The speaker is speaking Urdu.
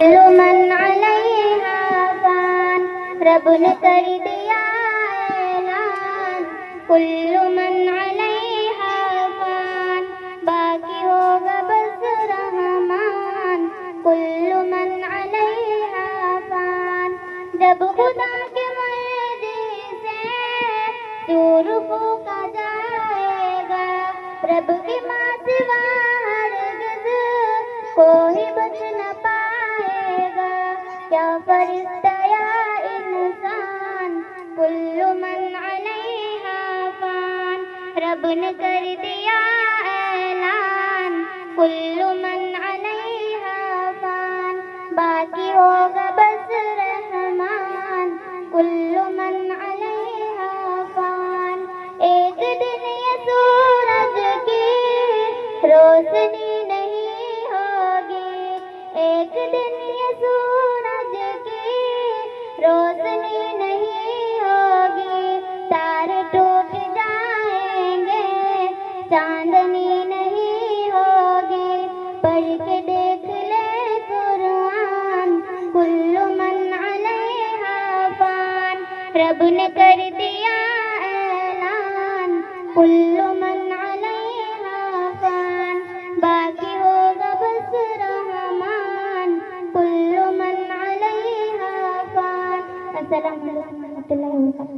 کل من علیہا فان، رب نے کر دیا اعلان، کل من علیہا فان، باقی ہوگا بس رحمان، کل من علیہا فان۔ جب خدا کے مرضی سے سور پھونکا جائے گا، رب کی ماں سوا ہرگز کوئی بچ نہ پائے گا، کیا فرشتہ یا انسان، کل من علیہا فان، رب نے کر دیا اعلان، کل من علیہا فان، باقی ہوگا بس رحمان، کل من علیہا فان۔ ایک دن یہ سورج کی روشنی نہیں ہوگی، ایک دن یہ سورج کی روشنی نہیں ہوگی، تارے ٹوٹ جائیں گے چاندنی نہیں ہوگی، پڑھ کے دیکھ لے قرآن، کل من علیہا فان، رب نے کر دیا اعلان، کل من علیہا فان، باقی ہوگا بس رحمان، کل من علیہا فان۔ السلام علیکم و رحمۃ اللہ وبرکاتہ۔